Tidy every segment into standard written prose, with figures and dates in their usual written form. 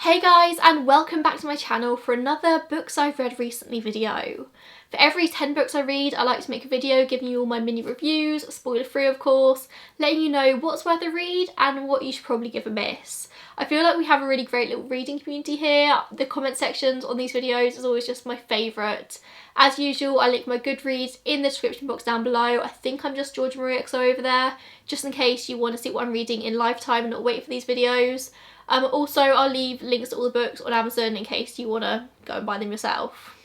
Hey guys, and welcome back to my channel for another books I've read recently video. For every 10 books I read, I like to make a video giving you all my mini reviews, spoiler free of course, letting you know what's worth a read and what you should probably give a miss. I feel like we have a really great little reading community here. The comment sections on these videos is always just my favourite. As usual, I link my Goodreads in the description box down below. I think I'm just Georgia Maria XO over there, just in case you want to see what I'm reading in lifetime and not wait for these videos. Also, I'll leave links to all the books on Amazon in case you want to go and buy them yourself.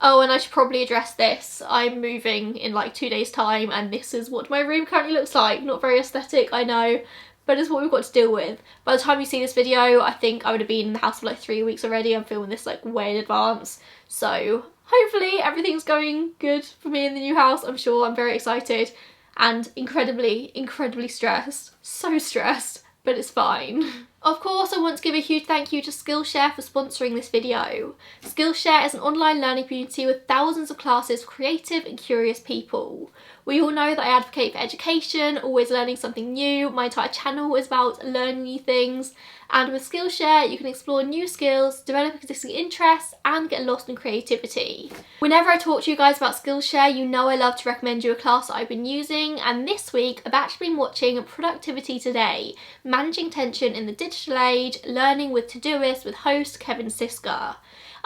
Oh, and I should probably address this. I'm moving in like 2 days time and this is what my room currently looks like. Not very aesthetic, I know, but it's what we've got to deal with. By the time you see this video, I think I would have been in the house for like 3 weeks already. I'm filming this like way in advance. So hopefully everything's going good for me in the new house. I'm sure. I'm very excited and incredibly stressed. So stressed, but it's fine. Of course, I want to give a huge thank you to Skillshare for sponsoring this video. Skillshare is an online learning community with thousands of classes for creative and curious people. We all know that I advocate for education, always learning something new. My entire channel is about learning new things, and with Skillshare you can explore new skills, develop existing interests and get lost in creativity. Whenever I talk to you guys about Skillshare, you know I love to recommend you a class that I've been using, and this week I've actually been watching Productivity Today, Managing Tension in the Digital Age, Learning with Todoist with host Kevin Sisker.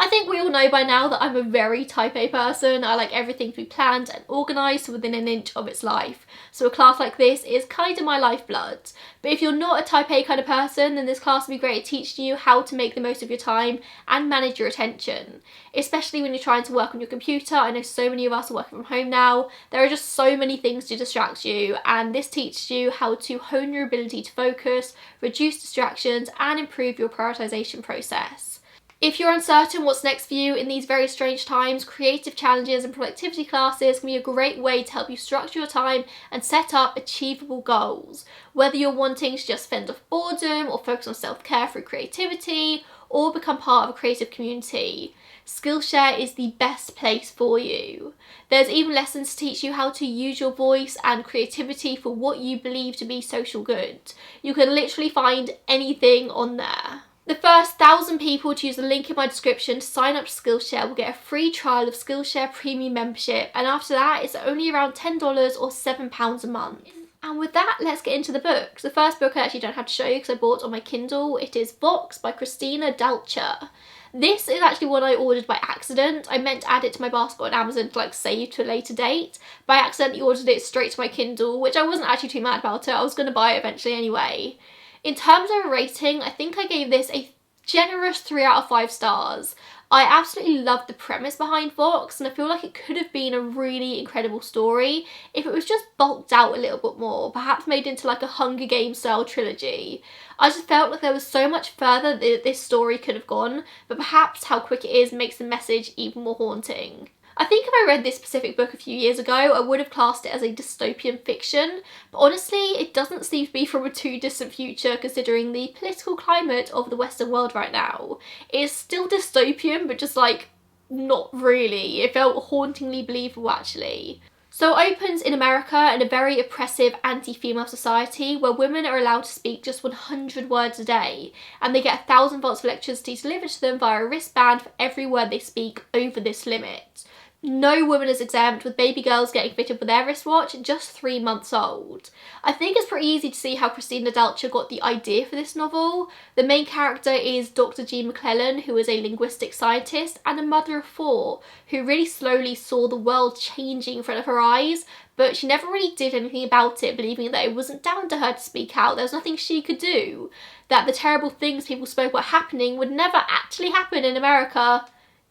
I think we all know by now that I'm a very type A person. I like everything to be planned and organised within an inch of its life. So a class like this is kind of my lifeblood. But if you're not a type A kind of person, then this class will be great at teaching you how to make the most of your time and manage your attention. Especially when you're trying to work on your computer. I know so many of us are working from home now. There are just so many things to distract you, and this teaches you how to hone your ability to focus, reduce distractions and improve your prioritisation process. If you're uncertain what's next for you in these very strange times, creative challenges and productivity classes can be a great way to help you structure your time and set up achievable goals. Whether you're wanting to just fend off boredom or focus on self-care through creativity or become part of a creative community, Skillshare is the best place for you. There's even lessons to teach you how to use your voice and creativity for what you believe to be social good. You can literally find anything on there. The first 1,000 people to use the link in my description to sign up to Skillshare will get a free trial of Skillshare Premium membership, and after that it's only around $10 or £7 a month. And with that, let's get into the books. The first book I actually don't have to show you because I bought it on my Kindle. It is Vox by Christina Dalcher. This is actually one I ordered by accident. I meant to add it to my basket on Amazon to like save to a later date. But I accidentally ordered it straight to my Kindle, which I wasn't actually too mad about it. I was going to buy it eventually anyway. In terms of a rating, I think I gave this a generous 3 out of 5 stars. I absolutely loved the premise behind Vox, and I feel like it could have been a really incredible story if it was just bulked out a little bit more, perhaps made into like a Hunger Games style trilogy. I just felt like there was so much further that this story could have gone, but perhaps how quick it is makes the message even more haunting. I think if I read this specific book a few years ago, I would have classed it as a dystopian fiction, but honestly, it doesn't seem to be from a too distant future considering the political climate of the Western world right now. It is still dystopian, but just like, not really. It felt hauntingly believable actually. So it opens in America in a very oppressive anti-female society where women are allowed to speak just 100 words a day, and they get 1,000 volts of electricity delivered to them via a wristband for every word they speak over this limit. No woman is exempt, with baby girls getting fitted with their wristwatch just 3 months old. I think it's pretty easy to see how Christina Dalcher got the idea for this novel. The main character is Dr. G. McClellan, who is a linguistic scientist and a mother of 4, who really slowly saw the world changing in front of her eyes, but she never really did anything about it, believing that it wasn't down to her to speak out. There was nothing she could do, that the terrible things people spoke about happening would never actually happen in America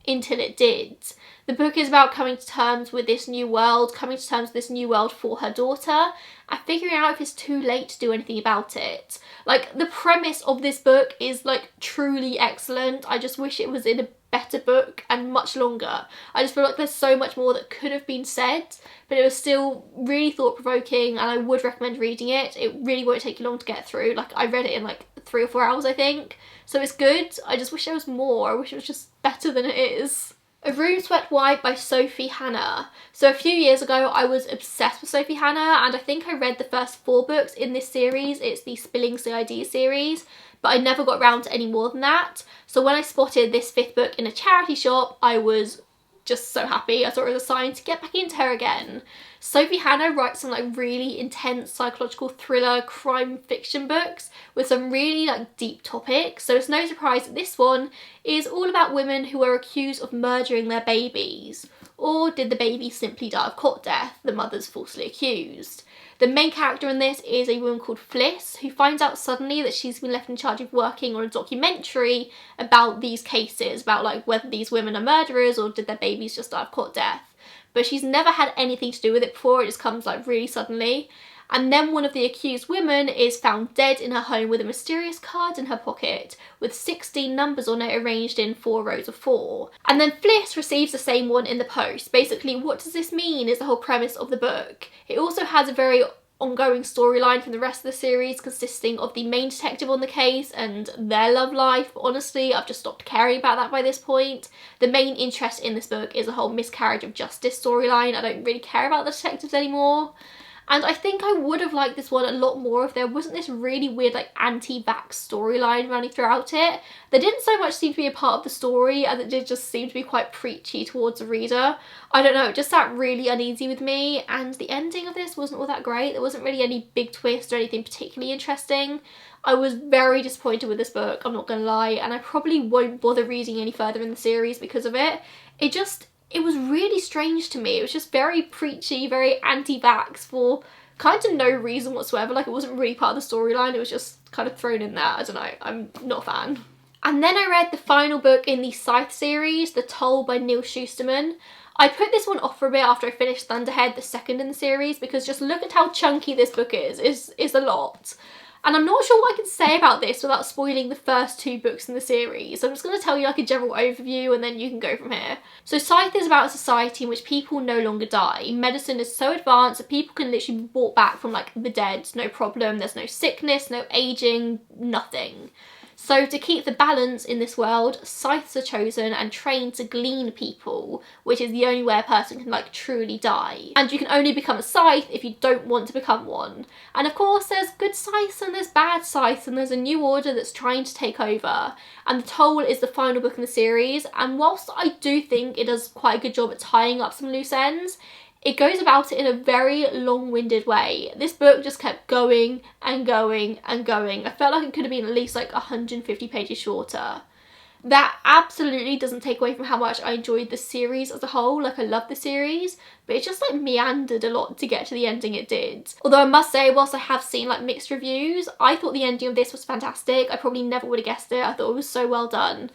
until it did. The book is about coming to terms with this new world, for her daughter, and figuring out if it's too late to do anything about it. Like, the premise of this book is like truly excellent. I just wish it was in a better book and much longer. I just feel like there's so much more that could have been said, but it was still really thought-provoking and I would recommend reading it. It really won't take you long to get through. Like, I read it in like 3 or 4 hours I think, so it's good. I just wish there was more. I wish it was just better than it is. A Room Swept White by Sophie Hannah. So a few years ago I was obsessed with Sophie Hannah, and I think I read the first 4 books in this series. It's the Spilling CID series, but I never got around to any more than that. So when I spotted this 5th book in a charity shop, I was just so happy. I thought it was a sign to get back into her again. Sophie Hannah writes some like really intense psychological thriller crime fiction books with some really like deep topics, so it's no surprise that this one is all about women who are accused of murdering their babies. Or did the baby simply die of cot death, the mother's falsely accused? The main character in this is a woman called Fliss, who finds out suddenly that she's been left in charge of working on a documentary about these cases, about like whether these women are murderers or did their babies just die of cot death. But she's never had anything to do with it before, it just comes like really suddenly. And then one of the accused women is found dead in her home with a mysterious card in her pocket with 16 numbers on it arranged in 4 rows of 4. And then Fliss receives the same one in the post. Basically, what does this mean is the whole premise of the book. It also has a very ongoing storyline from the rest of the series consisting of the main detective on the case and their love life. But honestly, I've just stopped caring about that by this point. The main interest in this book is the whole miscarriage of justice storyline. I don't really care about the detectives anymore. And I think I would have liked this one a lot more if there wasn't this really weird like anti-vax storyline running throughout it. There didn't so much seem to be a part of the story as it did just seem to be quite preachy towards the reader. I don't know, it just sat really uneasy with me, and the ending of this wasn't all that great. There wasn't really any big twist or anything particularly interesting. I was very disappointed with this book, I'm not gonna lie, and I probably won't bother reading any further in the series because of it. It was really strange to me. It was just very preachy, very anti-vax for kind of no reason whatsoever. Like, it wasn't really part of the storyline, it was just kind of thrown in there. I don't know, I'm not a fan. And then I read the final book in the Scythe series, The Toll by Neil Shusterman. I put this one off for a bit after I finished Thunderhead, the second in the series, because just look at how chunky this book is. It's a lot. And I'm not sure what I can say about this without spoiling the first 2 books in the series. So I'm just going to tell you like a general overview and then you can go from here. So Scythe is about a society in which people no longer die. Medicine is so advanced that people can literally be brought back from like the dead, no problem. There's no sickness, no aging, nothing. So to keep the balance in this world, scythes are chosen and trained to glean people, which is the only way a person can like truly die. And you can only become a scythe if you don't want to become one. And of course there's good scythes and there's bad scythes, and there's a new order that's trying to take over. And The Toll is the final book in the series, and whilst I do think it does quite a good job at tying up some loose ends, it goes about it in a very long-winded way. This book just kept going and going and going. I felt like it could have been at least like 150 pages shorter. That absolutely doesn't take away from how much I enjoyed the series as a whole. Like, I love the series, but it just like meandered a lot to get to the ending it did. Although I must say, whilst I have seen like mixed reviews, I thought the ending of this was fantastic. I probably never would have guessed it. I thought it was so well done.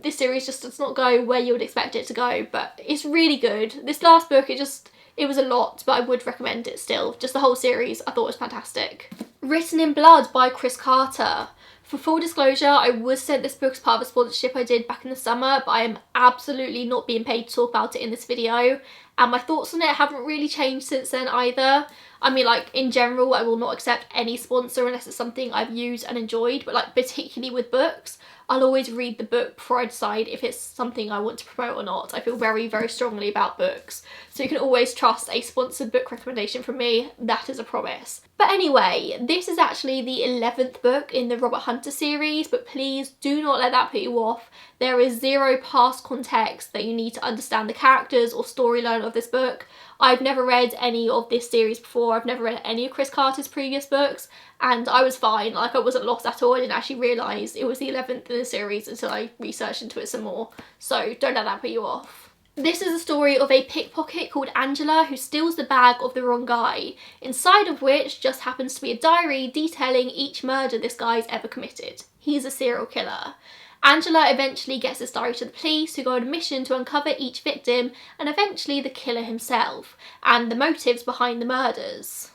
This series just does not go where you would expect it to go, but it's really good. This last book, it was a lot, but I would recommend it still. Just the whole series, I thought was fantastic. Written in Blood by Chris Carter. For full disclosure, I was sent this book as part of a sponsorship I did back in the summer, but I am absolutely not being paid to talk about it in this video, and my thoughts on it haven't really changed since then either. I mean, like, in general, I will not accept any sponsor unless it's something I've used and enjoyed, but like, particularly with books, I'll always read the book before I decide if it's something I want to promote or not. I feel very, very strongly about books. So you can always trust a sponsored book recommendation from me. That is a promise. But anyway, this is actually the 11th book in the Robert Hunter series, but please do not let that put you off. There is zero past context that you need to understand the characters or storyline of this book. I've never read any of this series before. I've never read any of Chris Carter's previous books, and I was fine. Like, I wasn't lost at all. I didn't actually realise it was the 11th in the series until I researched into it some more. So don't let that put you off. This is a story of a pickpocket called Angela who steals the bag of the wrong guy, inside of which just happens to be a diary detailing each murder this guy's ever committed. He's a serial killer. Angela eventually gets this diary to the police, who go on a mission to uncover each victim and eventually the killer himself and the motives behind the murders.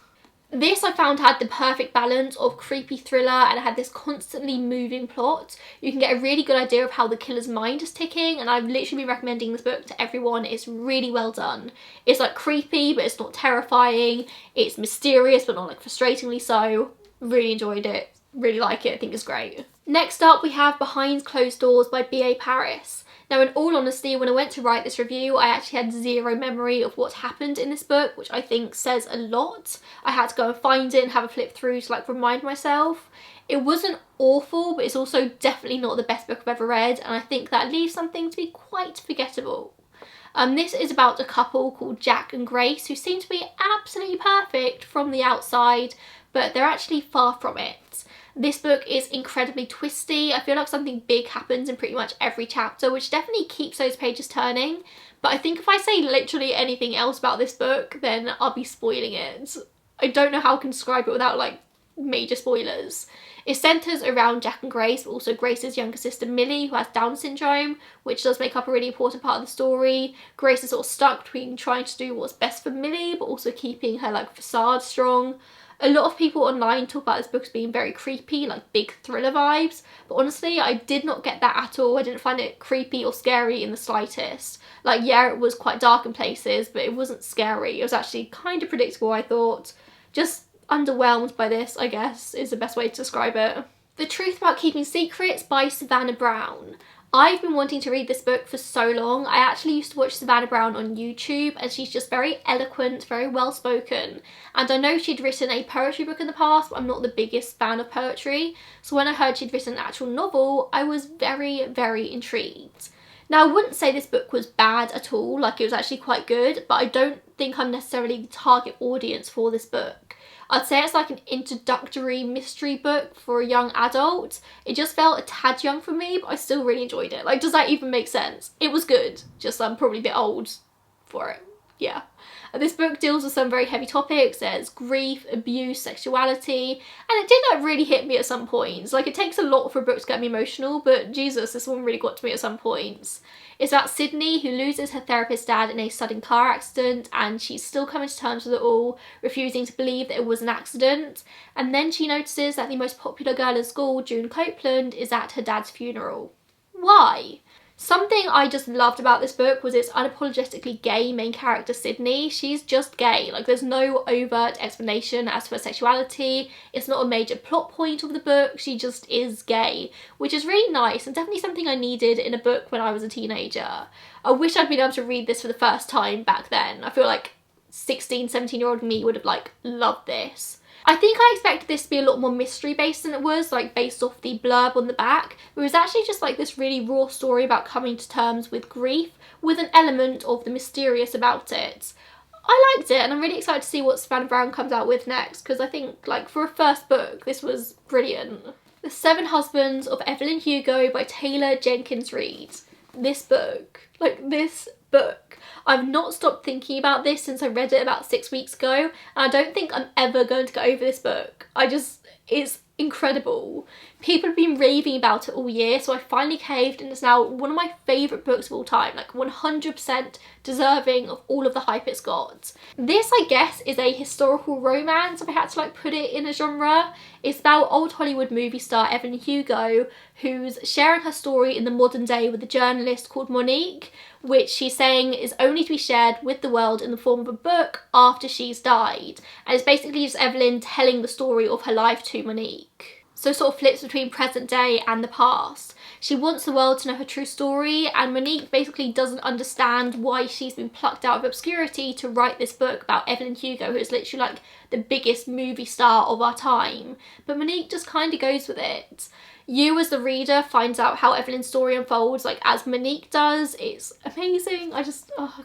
This I found had the perfect balance of creepy thriller, and it had this constantly moving plot. You can get a really good idea of how the killer's mind is ticking, and I've literally been recommending this book to everyone. It's really well done. It's like creepy, but it's not terrifying. It's mysterious, but not like frustratingly so. Really enjoyed it. Really like it. I think it's great. Next up we have Behind Closed Doors by B.A. Paris. Now, in all honesty, when I went to write this review, I actually had zero memory of what happened in this book, which I think says a lot. I had to go and find it and have a flip through to like remind myself. It wasn't awful, but it's also definitely not the best book I've ever read, and I think that leaves something to be quite forgettable. This is about a couple called Jack and Grace who seem to be absolutely perfect from the outside, but they're actually far from it. This book is incredibly twisty. I feel like something big happens in pretty much every chapter, which definitely keeps those pages turning. But I think if I say literally anything else about this book, then I'll be spoiling it. I don't know how I can describe it without like major spoilers. It centres around Jack and Grace, but also Grace's younger sister Millie, who has Down syndrome, which does make up a really important part of the story. Grace is sort of stuck between trying to do what's best for Millie, but also keeping her like facade strong. A lot of people online talk about this book as being very creepy, like big thriller vibes, but honestly I did not get that at all. I didn't find it creepy or scary in the slightest. Like, yeah, it was quite dark in places, but it wasn't scary. It was actually kind of predictable, I thought. Just underwhelmed by this, I guess, is the best way to describe it. The Truth About Keeping Secrets by Savannah Brown. I've been wanting to read this book for so long. I actually used to watch Savannah Brown on YouTube, and she's just very eloquent, very well spoken. And I know she'd written a poetry book in the past, but I'm not the biggest fan of poetry. So when I heard she'd written an actual novel, I was very, very intrigued. Now, I wouldn't say this book was bad at all, like it was actually quite good, but I don't think I'm necessarily the target audience for this book. I'd say it's like an introductory mystery book for a young adult. It just felt a tad young for me, but I still really enjoyed it. Like, does that even make sense? It was good, just I'm probably a bit old for it. Yeah. This book deals with some very heavy topics. There's grief, abuse, sexuality, and it did like really hit me at some points. Like, it takes a lot for a book to get me emotional, but Jesus, this one really got to me at some points. It's about Sydney, who loses her therapist's dad in a sudden car accident, and she's still coming to terms with it all, refusing to believe that it was an accident. And then she notices that the most popular girl in school, June Copeland, is at her dad's funeral. Why? Something I just loved about this book was its unapologetically gay main character Sydney. She's just gay, like there's no overt explanation as to her sexuality. It's not a major plot point of the book, she just is gay, which is really nice and definitely something I needed in a book when I was a teenager. I wish I'd been able to read this for the first time back then. I feel like 16, 17-year-old me would have like loved this. I think I expected this to be a lot more mystery based than it was, like based off the blurb on the back. It was actually just like this really raw story about coming to terms with grief with an element of the mysterious about it. I liked it and I'm really excited to see what Savannah Brown comes out with next, because I think like for a first book this was brilliant. The Seven Husbands of Evelyn Hugo by Taylor Jenkins Reid. This book, I've not stopped thinking about this since I read it about 6 weeks ago, and I don't think I'm ever going to get over this book. It's incredible. People have been raving about it all year, so I finally caved, and it's now one of my favourite books of all time, like 100% deserving of all of the hype it's got. This, I guess, is a historical romance, if I had to like put it in a genre. It's about old Hollywood movie star Evelyn Hugo, who's sharing her story in the modern day with a journalist called Monique, which she's saying is only to be shared with the world in the form of a book after she's died. And it's basically just Evelyn telling the story of her life to Monique. So it sort of flips between present day and the past. She wants the world to know her true story, and Monique basically doesn't understand why she's been plucked out of obscurity to write this book about Evelyn Hugo, who is literally like the biggest movie star of our time. But Monique just kind of goes with it. You as the reader finds out how Evelyn's story unfolds like as Monique does. It's amazing. I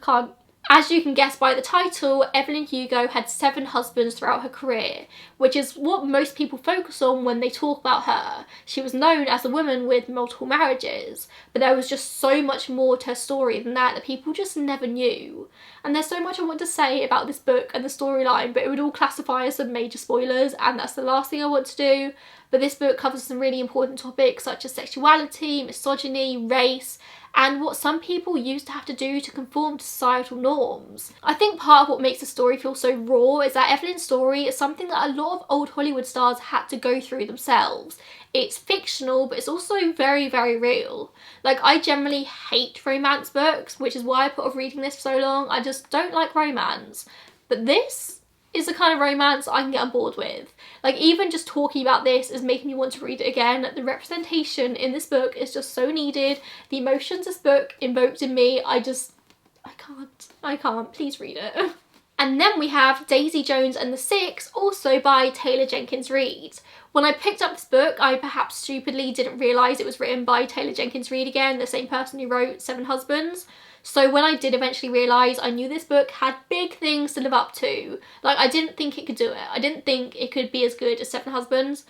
can't. As you can guess by the title, Evelyn Hugo had 7 husbands throughout her career, which is what most people focus on when they talk about her. She was known as a woman with multiple marriages, but there was just so much more to her story than that people just never knew. And there's so much I want to say about this book and the storyline, but it would all classify as some major spoilers, and that's the last thing I want to do. But this book covers some really important topics such as sexuality, misogyny, race, and what some people used to have to do to conform to societal norms. I think part of what makes the story feel so raw is that Evelyn's story is something that a lot of old Hollywood stars had to go through themselves. It's fictional, but it's also very, very real. Like, I generally hate romance books, which is why I put off reading this for so long. I just don't like romance. But this is the kind of romance I can get on board with. Like, even just talking about this is making me want to read it again. The representation in this book is just so needed. The emotions this book invoked in me, I can't. Please read it. And then we have Daisy Jones and the Six, also by Taylor Jenkins Reid. When I picked up this book, I perhaps stupidly didn't realise it was written by Taylor Jenkins Reid again, the same person who wrote Seven Husbands. So when I did eventually realise, I knew this book had big things to live up to. Like, I didn't think it could do it. I didn't think it could be as good as Seven Husbands,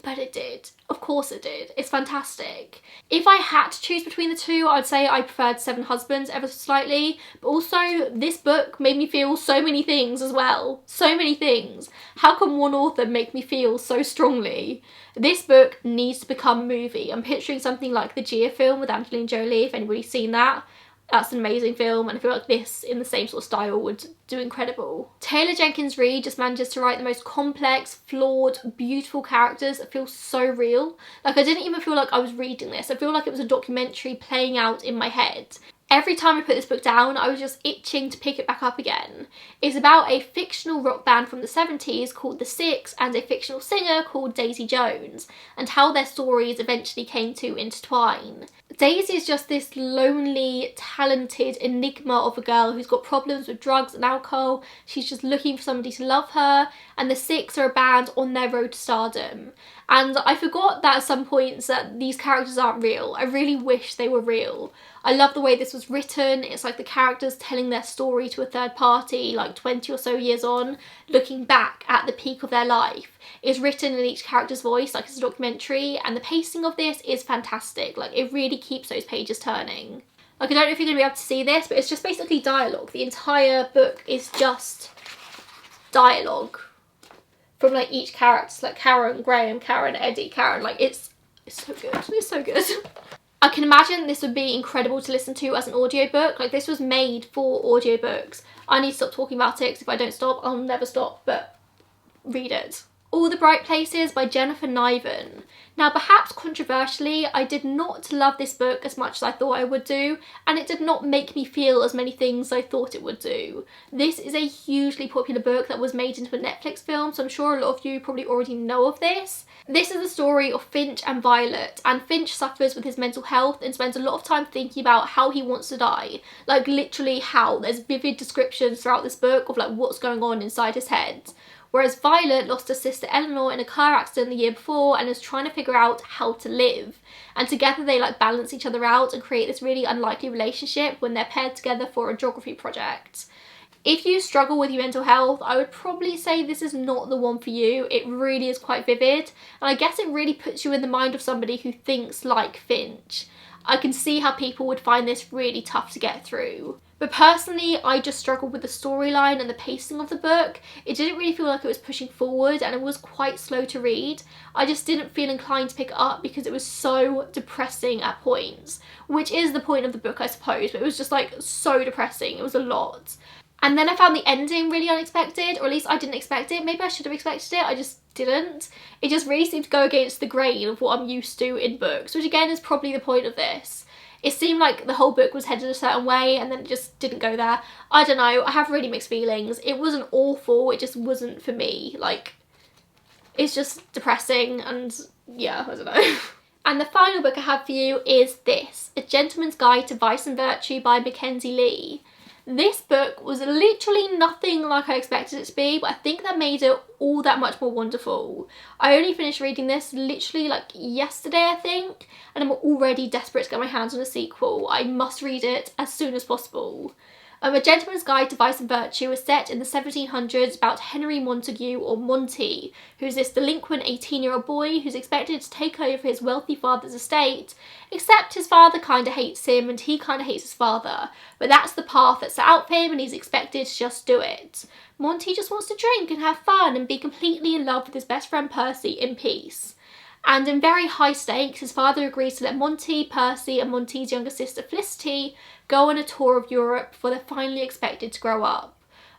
but it did. Of course it did. It's fantastic. If I had to choose between the two, I'd say I preferred Seven Husbands ever so slightly, but also this book made me feel so many things as well. So many things. How can one author make me feel so strongly? This book needs to become a movie. I'm picturing something like the Gia film with Angelina Jolie, if anybody's seen that. That's an amazing film, and I feel like this, in the same sort of style, would do incredible. Taylor Jenkins Reid just manages to write the most complex, flawed, beautiful characters that feel so real. Like, I didn't even feel like I was reading this. I feel like it was a documentary playing out in my head. Every time I put this book down, I was just itching to pick it back up again. It's about a fictional rock band from the 70s called The Six and a fictional singer called Daisy Jones, and how their stories eventually came to intertwine. Daisy is just this lonely, talented enigma of a girl who's got problems with drugs and alcohol. She's just looking for somebody to love her, and the Six are a band on their road to stardom. And I forgot that at some points that these characters aren't real. I really wish they were real. I love the way this was written. It's like the characters telling their story to a third party, like 20 or so years on, looking back at the peak of their life. It's written in each character's voice like it's a documentary, and the pacing of this is fantastic. Like, it really keeps those pages turning. Like, I don't know if you're going to be able to see this, but it's just basically dialogue. The entire book is just dialogue from like each character. It's like Karen, Graham, Karen, Eddie, Karen. Like, it's so good. It's so good. I can imagine this would be incredible to listen to as an audiobook. Like, this was made for audiobooks. I need to stop talking about it, because if I don't stop, I'll never stop, but read it. All the Bright Places by Jennifer Niven. Now, perhaps controversially, I did not love this book as much as I thought I would do, and it did not make me feel as many things as I thought it would do. This is a hugely popular book that was made into a Netflix film, so I'm sure a lot of you probably already know of this. This is the story of Finch and Violet, and Finch suffers with his mental health and spends a lot of time thinking about how he wants to die. Like, literally how. There's vivid descriptions throughout this book of like what's going on inside his head. Whereas Violet lost her sister Eleanor in a car accident the year before and is trying to figure out how to live. And together they like balance each other out and create this really unlikely relationship when they're paired together for a geography project. If you struggle with your mental health, I would probably say this is not the one for you. It really is quite vivid, and I guess it really puts you in the mind of somebody who thinks like Finch. I can see how people would find this really tough to get through. But personally, I just struggled with the storyline and the pacing of the book. It didn't really feel like it was pushing forward, and it was quite slow to read. I just didn't feel inclined to pick it up because it was so depressing at points. Which is the point of the book, I suppose, but it was just like so depressing. It was a lot. And then I found the ending really unexpected, or at least I didn't expect it. Maybe I should have expected it, I just didn't. It just really seemed to go against the grain of what I'm used to in books, which again is probably the point of this. It seemed like the whole book was headed a certain way and then it just didn't go there. I don't know, I have really mixed feelings. It wasn't awful, it just wasn't for me. Like, it's just depressing and yeah, I don't know. And the final book I have for you is this, A Gentleman's Guide to Vice and Virtue by Mackenzie Lee. This book was literally nothing like I expected it to be, but I think that made it all that much more wonderful. I only finished reading this literally like yesterday, I think, and I'm already desperate to get my hands on a sequel. I must read it as soon as possible. A Gentleman's Guide to Vice and Virtue is set in the 1700s about Henry Montague, or Monty, who's this delinquent 18-year-old boy who's expected to take over his wealthy father's estate, except his father kinda hates him and he kinda hates his father, but that's the path that's set out for him and he's expected to just do it. Monty just wants to drink and have fun and be completely in love with his best friend Percy in peace. And in very high stakes, his father agrees to let Monty, Percy and Monty's younger sister Felicity go on a tour of Europe before they're finally expected to grow up.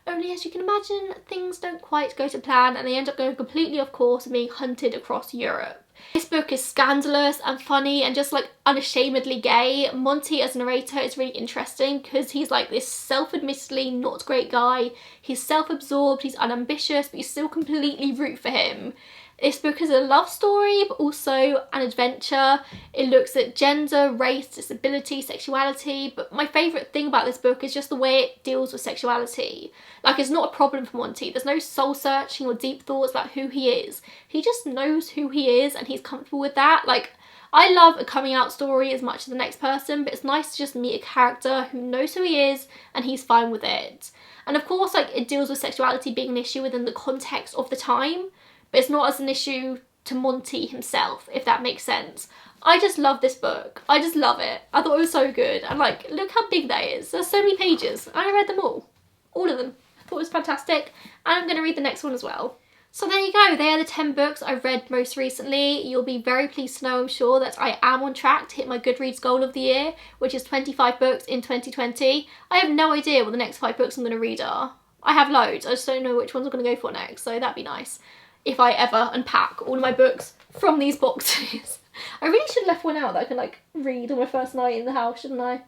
only as you can imagine, things don't quite go to plan and they end up going completely off course and being hunted across Europe. This book is scandalous and funny and just like unashamedly gay. Monty as a narrator is really interesting because he's like this self-admittedly not great guy. He's self-absorbed, he's unambitious, but you still completely root for him. This book is a love story, but also an adventure. It looks at gender, race, disability, sexuality, but my favourite thing about this book is just the way it deals with sexuality. Like, it's not a problem for Monty. There's no soul-searching or deep thoughts about who he is. He just knows who he is and he's comfortable with that. Like, I love a coming out story as much as the next person, but it's nice to just meet a character who knows who he is and he's fine with it. And of course, like, it deals with sexuality being an issue within the context of the time, but it's not as an issue to Monty himself, if that makes sense. I just love this book. I just love it. I thought it was so good. And like, look how big that is. There's so many pages. I read them all. All of them. I thought it was fantastic. And I'm going to read the next one as well. So there you go. They are the 10 books I've read most recently. You'll be very pleased to know, I'm sure, that I am on track to hit my Goodreads goal of the year, which is 25 books in 2020. I have no idea what the next 5 books I'm going to read are. I have loads. I just don't know which ones I'm going to go for next. So that'd be nice if I ever unpack all of my books from these boxes. I really should have left one out that I can like read on my first night in the house, shouldn't I?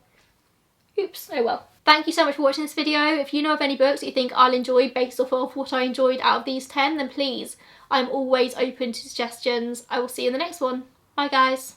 Oops, oh well. Thank you so much for watching this video. If you know of any books that you think I'll enjoy based off of what I enjoyed out of these 10, then please, I'm always open to suggestions. I will see you in the next one. Bye guys.